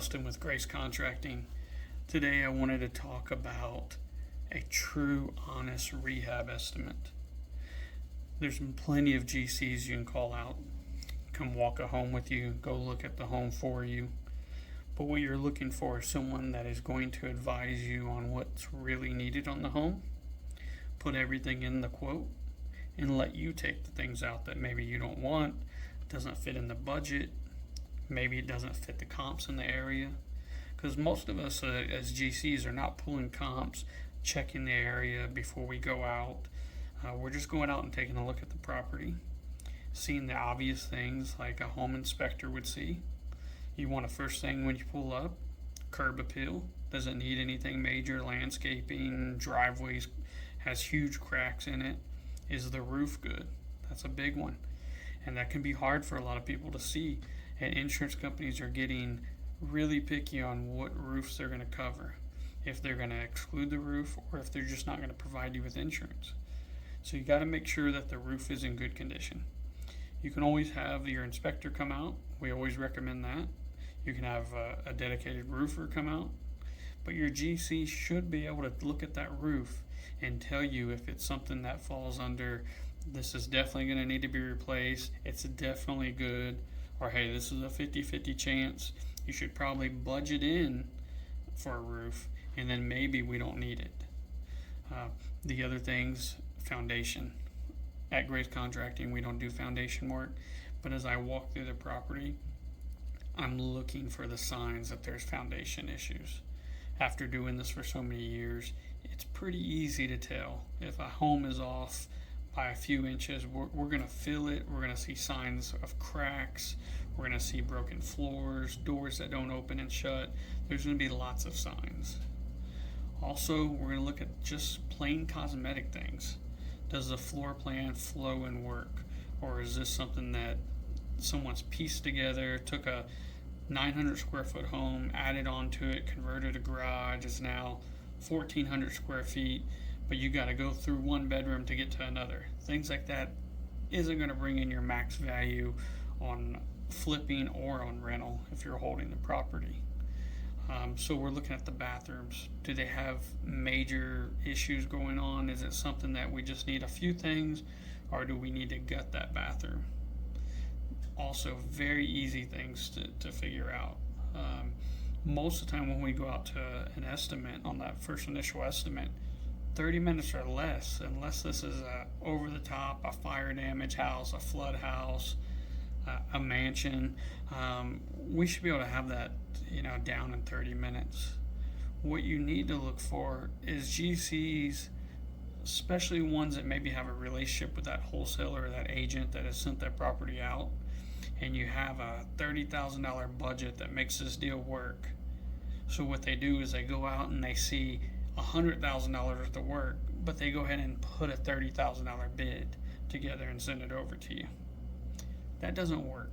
Dustin with Grace Contracting. Today I wanted to talk about a true, honest rehab estimate. There's been plenty of GCs you can call out, come walk a home with you, go look at the home for you. But what you're looking for is someone that is going to advise you on what's really needed on the home, put everything in the quote, and let you take the things out that maybe you don't want, doesn't fit in the budget, maybe it doesn't fit the comps in the area. Because most of us as GCs are not pulling comps, checking the area before we go out. We're just going out and taking a look at the property, seeing the obvious things like a home inspector would see. You want a first thing when you pull up, curb appeal. Does it need anything major? Landscaping, driveways, has huge cracks in it. Is the roof good? That's a big one. And that can be hard for a lot of people to see. And insurance companies are getting really picky on what roofs they're going to cover, if they're going to exclude the roof or if they're just not going to provide you with insurance. So you got to make sure that the roof is in good condition. You can always have your inspector come out. We always recommend that. You can have a dedicated roofer come out, but your GC should be able to look at that roof and tell you if it's something that falls under this is definitely going to need to be replaced, it's definitely good, or hey, this is a 50-50 chance. You should probably budget in for a roof, and then maybe we don't need it. The other things, foundation. At Grace Contracting, we don't do foundation work, but as I walk through the property, I'm looking for the signs that there's foundation issues. After doing this for so many years, it's pretty easy to tell if a home is off by a few inches. We're going to feel it. We're going to see signs of cracks. We're going to see broken floors, doors that don't open and shut. There's going to be lots of signs. Also, we're going to look at just plain cosmetic things. Does the floor plan flow and work? Or is this something that someone's pieced together, took a 900 square foot home, added onto it, converted a garage, is now 1,400 square feet, but you got to go through one bedroom to get to another. Things like that isn't going to bring in your max value on flipping or on rental if you're holding the property. So we're looking at the bathrooms. Do they have major issues going on? Is it something that we just need a few things, or do we need to gut that bathroom? Also, very easy things to figure out. Most of the time when we go out to an estimate, on that first initial estimate, 30 minutes or less, unless this is a over the top, a fire damage house, a flood house, a mansion, we should be able to have that down in 30 minutes. What you need to look for is GCs, especially ones that maybe have a relationship with that wholesaler or that agent that has sent that property out, and you have a $30,000 budget that makes this deal work. So what they do is they go out and they see $100,000 worth of work, but they go ahead and put a $30,000 bid together and send it over to you. That doesn't work.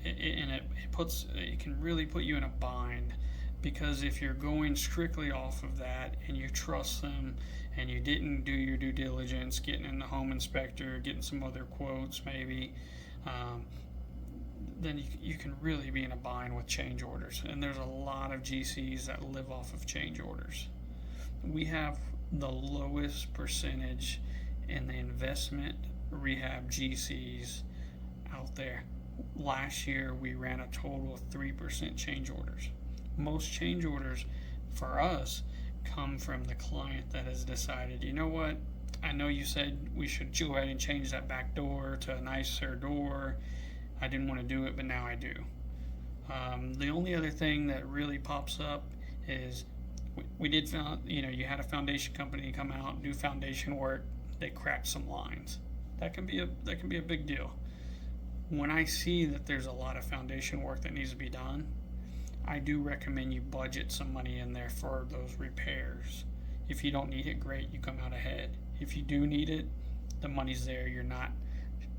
It can really put you in a bind, because if you're going strictly off of that and you trust them and you didn't do your due diligence, getting in the home inspector, getting some other quotes maybe, then you can really be in a bind with change orders. And there's a lot of GCs that live off of change orders. We have the lowest percentage in the investment rehab GCs out there. Last year we ran a total of 3% change orders. Most change orders for us come from the client that has decided, you know what, I know you said we should go ahead and change that back door to a nicer door. I didn't want to do it, but now I do. The only other thing that really pops up is we did found, you had a foundation company come out and do foundation work. They cracked some lines. That can be a big deal. When I see that there's a lot of foundation work that needs to be done, I do recommend you budget some money in there for those repairs. If you don't need it, great, you come out ahead. If you do need it, the money's there. You're not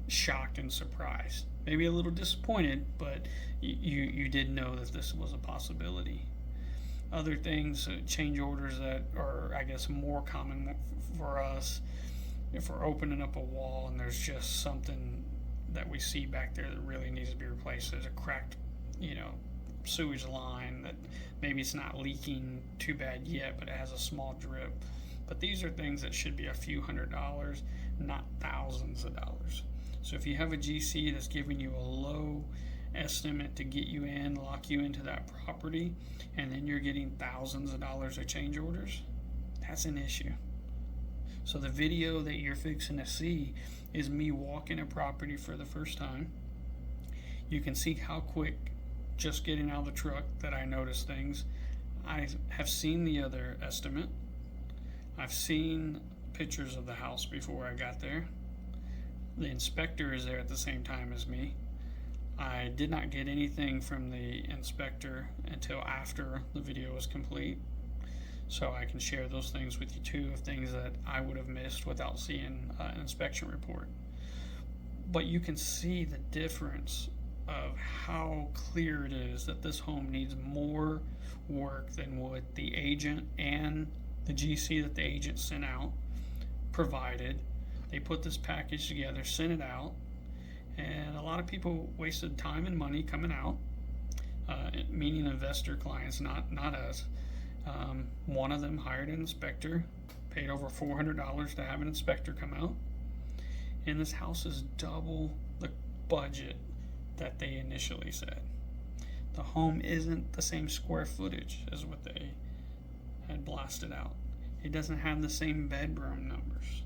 shocked and surprised. Maybe a little disappointed, but you did know that this was a possibility. Other things, change orders that are, I guess, more common for us, if we're opening up a wall and there's just something that we see back there that really needs to be replaced. There's a cracked, sewage line that maybe it's not leaking too bad yet, but it has a small drip. But these are things that should be a few $100s, not thousands of dollars. So if you have a GC that's giving you a low estimate to get you in, lock you into that property, and then you're getting thousands of dollars of change orders, that's an issue. So the video that you're fixing to see is me walking a property for the first time. You can see how quick, just getting out of the truck, that I noticed things. I have seen the other estimate. I've seen pictures of the house before I got there. The inspector is there at the same time as me. I did not get anything from the inspector until after the video was complete. So I can share those things with you too, of things that I would have missed without seeing an inspection report. But you can see the difference of how clear it is that this home needs more work than what the agent and the GC that the agent sent out provided. They put this package together, sent it out, and a lot of people wasted time and money coming out, meaning investor clients, not us. One of them hired an inspector, paid over $400 to have an inspector come out, and this house is double the budget that they initially said. The home isn't the same square footage as what they had blasted out. It doesn't have the same bedroom numbers.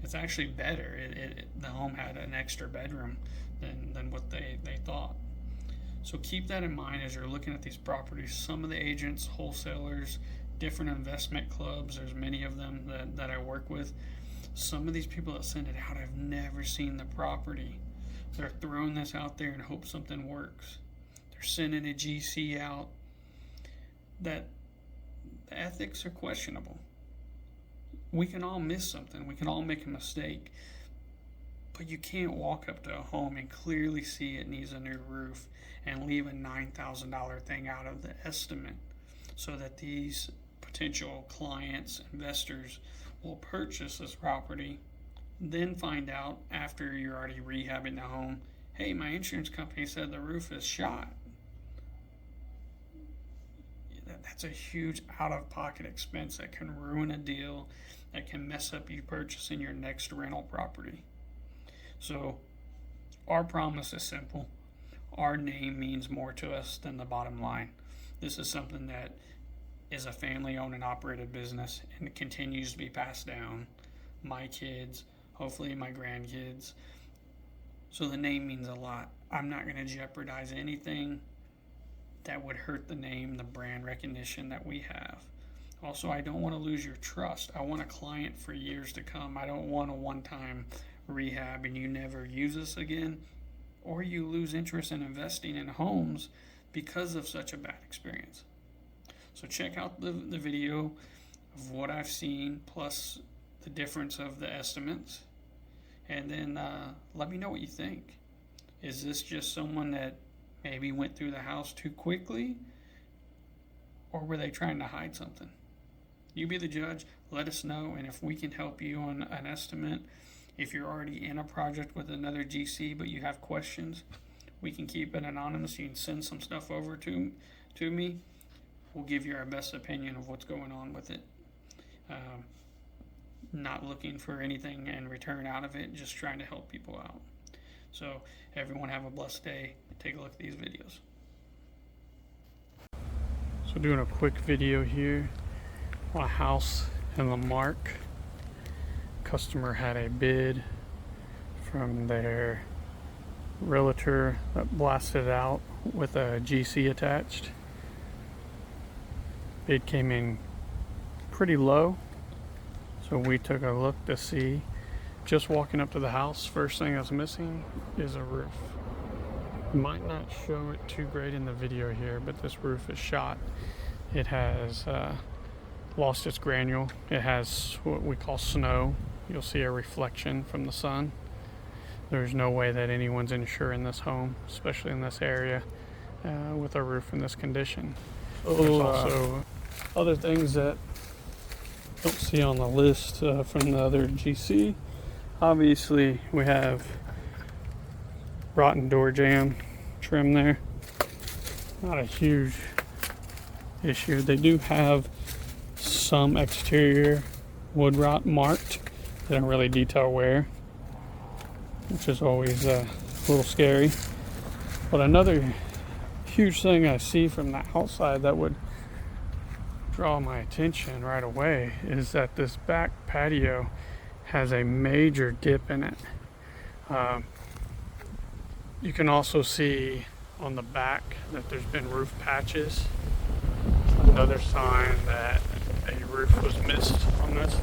It's actually better. The home had an extra bedroom than what they thought. So keep that in mind as you're looking at these properties. Some of the agents, wholesalers, different investment clubs, there's many of them that I work with. Some of these people that send it out, I've never seen the property. They're throwing this out there and hope something works. They're sending a GC out that the ethics are questionable. We can all miss something. We can all make a mistake. But you can't walk up to a home and clearly see it needs a new roof and leave a $9,000 thing out of the estimate so that these potential clients, investors, will purchase this property, then find out after you're already rehabbing the home, hey, my insurance company said the roof is shot. That's a huge out-of-pocket expense that can ruin a deal, that can mess up you purchasing your next rental property. So our promise is simple. Our name means more to us than the bottom line. This is something that is a family-owned and operated business, and it continues to be passed down. My kids, hopefully my grandkids. So the name means a lot. I'm not going to jeopardize anything that would hurt the name, the brand recognition that we have. Also, I don't want to lose your trust. I want a client for years to come. I don't want a one-time rehab and you never use us again, or you lose interest in investing in homes because of such a bad experience. So check out the video of what I've seen, plus the difference of the estimates, and then let me know what you think. Is this just someone that maybe went through the house too quickly, or were they trying to hide something? You be the judge. Let us know, and if we can help you on an estimate, if you're already in a project with another GC but you have questions, we can keep it anonymous. You can send some stuff over to me. We'll give you our best opinion of what's going on with it. Not looking for anything in return out of it, just trying to help people out. So everyone have a blessed day. Take a look at these videos. So doing a quick video here on a house in Lamarck. Customer had a bid from their realtor that blasted out with a GC attached. Bid came in pretty low, so we took a look to see. Just walking up to the house, first thing that's missing is a roof. Might not show it too great in the video here, but this roof is shot. It has lost its granule. It has what we call snow. You'll see a reflection from the sun. There's no way that anyone's insuring this home, especially in this area, with a roof in this condition. There's also other things that don't see on the list from the other GC. Obviously, we have rotten door jamb trim there. not a huge issue. They do have some exterior wood rot marked. They don't really detail where, which is always a little scary. But another huge thing I see from the outside that would draw my attention right away is that this back patio has a major dip in it. You can also see on the back that there's been roof patches. Another sign that a roof was missed on this.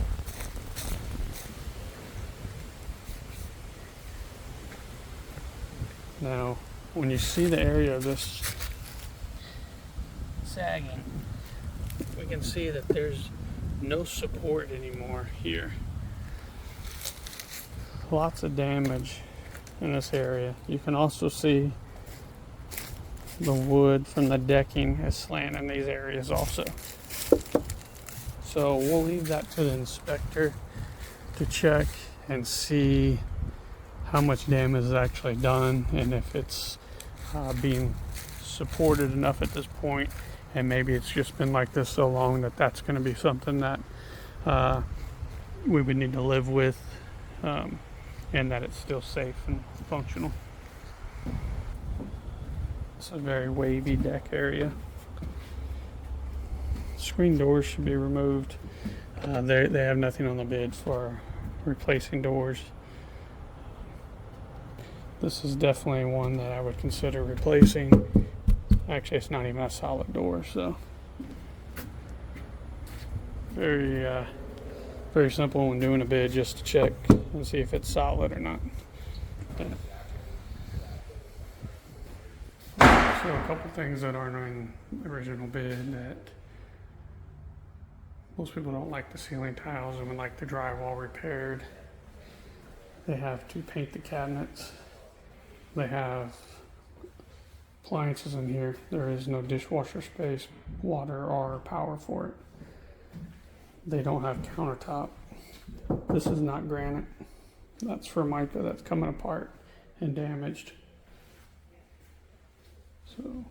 Now, when you see the area of this sagging, we can see that there's no support anymore here. Lots of damage in this area. You can also see the wood from the decking is slanted in these areas also. So we'll leave that to the inspector to check and see how much damage is actually done and if it's being supported enough at this point, and maybe it's just been like this so long that that's going to be something that we would need to live with, and that it's still safe and functional. It's a very wavy deck area. Screen doors should be removed. They have nothing on the bid for replacing doors. This is definitely one that I would consider replacing. Actually, it's not even a solid door, so very simple when doing a bid, just to check and see if it's solid or not. So a couple things that aren't in the original bid that most people don't like: the ceiling tiles and would like the drywall repaired. They have to paint the cabinets. They have appliances in here. There is no dishwasher space, water, or power for it. They don't have countertop. This is not granite. That's Formica that's coming apart and damaged. So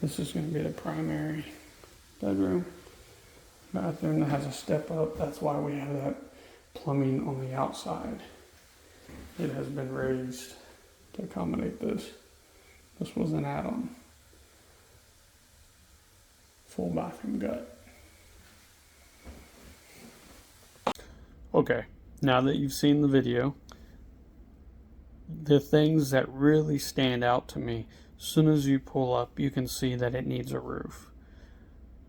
this is going to be the primary bedroom. Bathroom that has a step up. That's why we have that plumbing on the outside. It has been raised to accommodate this. This was an add-on. Full bathroom gut. Okay, now that you've seen the video, the things that really stand out to me: as soon as you pull up, you can see that it needs a roof.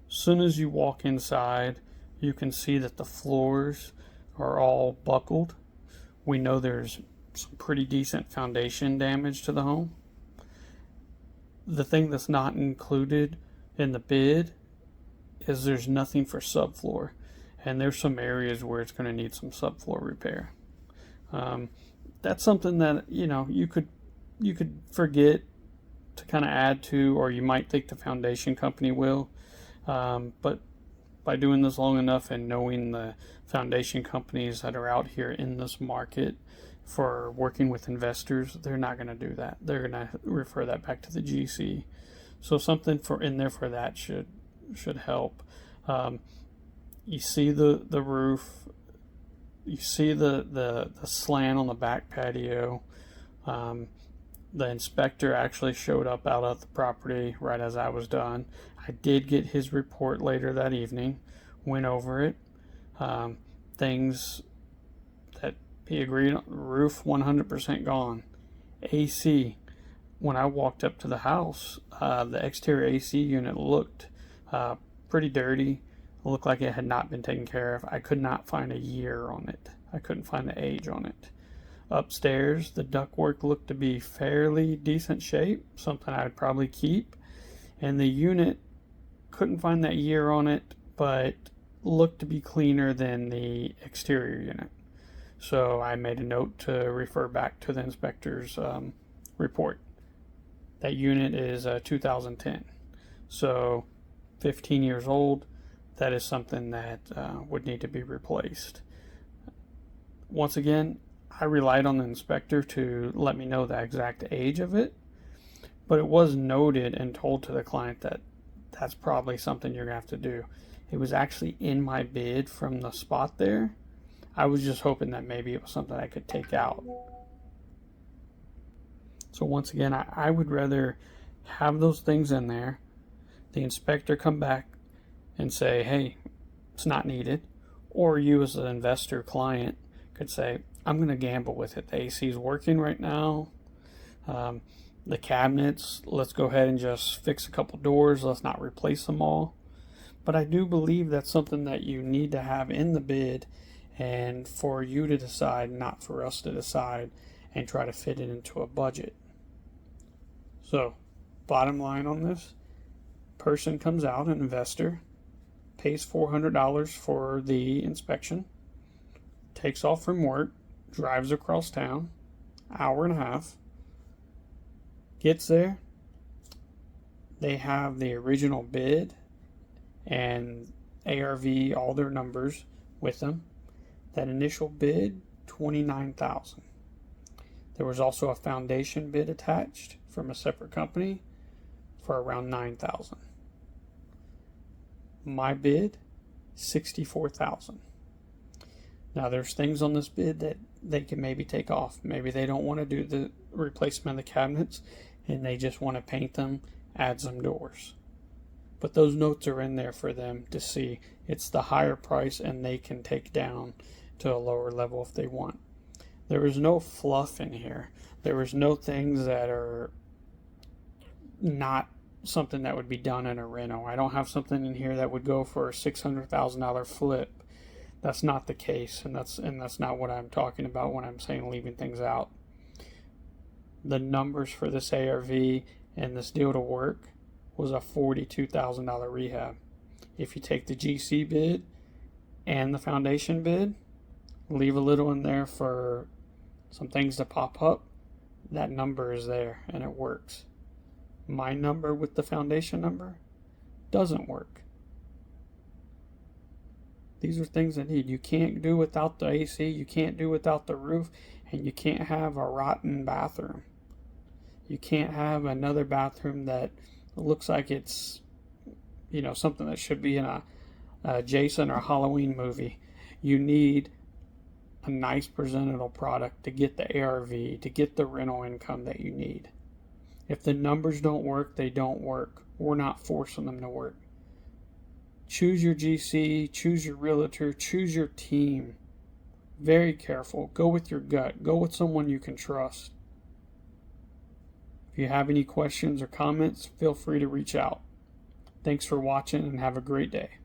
As soon as you walk inside, you can see that the floors are all buckled. We know there's some pretty decent foundation damage to the home. The thing that's not included in the bid is there's nothing for subfloor, and there's some areas where it's going to need some subfloor repair. That's something that you could forget to kind of add to, or you might think the foundation company will, but by doing this long enough and knowing the foundation companies that are out here in this market for working with investors, they're not going to do that. They're going to refer that back to the GC. So something in there for that should help. You see the roof. You see the slant on the back patio. The inspector actually showed up out at the property right as I was done. I did get his report later that evening, went over it. Things that he agreed on: roof 100% gone, AC when I walked up to the house, the exterior AC unit looked pretty dirty. It looked like it had not been taken care of. I could not find a year on it. I couldn't find the age on it. Upstairs, the ductwork looked to be fairly decent shape, something I would probably keep. And the unit, couldn't find that year on it, but looked to be cleaner than the exterior unit. So I made a note to refer back to the inspector's report. That unit is 2010. So 15 years old. That is something that would need to be replaced. Once again, I relied on the inspector to let me know the exact age of it, but it was noted and told to the client that that's probably something you're going to have to do. It was actually in my bid from the spot there. I was just hoping that maybe it was something I could take out. So once again, I would rather have those things in there, the inspector come back and say, hey, it's not needed. Or you as an investor client could say, I'm going to gamble with it. The AC is working right now. The cabinets, let's go ahead and just fix a couple doors. Let's not replace them all. But I do believe that's something that you need to have in the bid, and for you to decide, not for us to decide and try to fit it into a budget. So, bottom line on this, person comes out, an investor, pays $400 for the inspection, takes off from work, drives across town, hour and a half, gets there, they have the original bid and ARV, all their numbers with them. That initial bid, $29,000. There was also a foundation bid attached from a separate company for around $9,000. My bid, $64,000. Now there's things on this bid that they can maybe take off. Maybe they don't want to do the replacement of the cabinets and they just want to paint them, add some doors. But those notes are in there for them to see. It's the higher price and they can take down to a lower level if they want. There is no fluff in here. There is no things that are not something that would be done in a reno. I don't have something in here that would go for a $600,000 flip. That's not the case, and that's not what I'm talking about when I'm saying leaving things out. The numbers for this ARV and this deal to work was a $42,000 rehab. If you take the GC bid and the foundation bid, leave a little in there for some things to pop up, that number is there and it works. My number with the foundation number doesn't work. These are things I need. You can't do without the AC, you can't do without the roof, and you can't have a rotten bathroom. You can't have another bathroom that looks like it's, something that should be in a Jason or Halloween movie. You need a nice presentable product to get the ARV, to get the rental income that you need. If the numbers don't work, they don't work. We're not forcing them to work. Choose your GC, choose your realtor, choose your team. Very careful. Go with your gut. Go with someone you can trust. If you have any questions or comments, feel free to reach out. Thanks for watching and have a great day.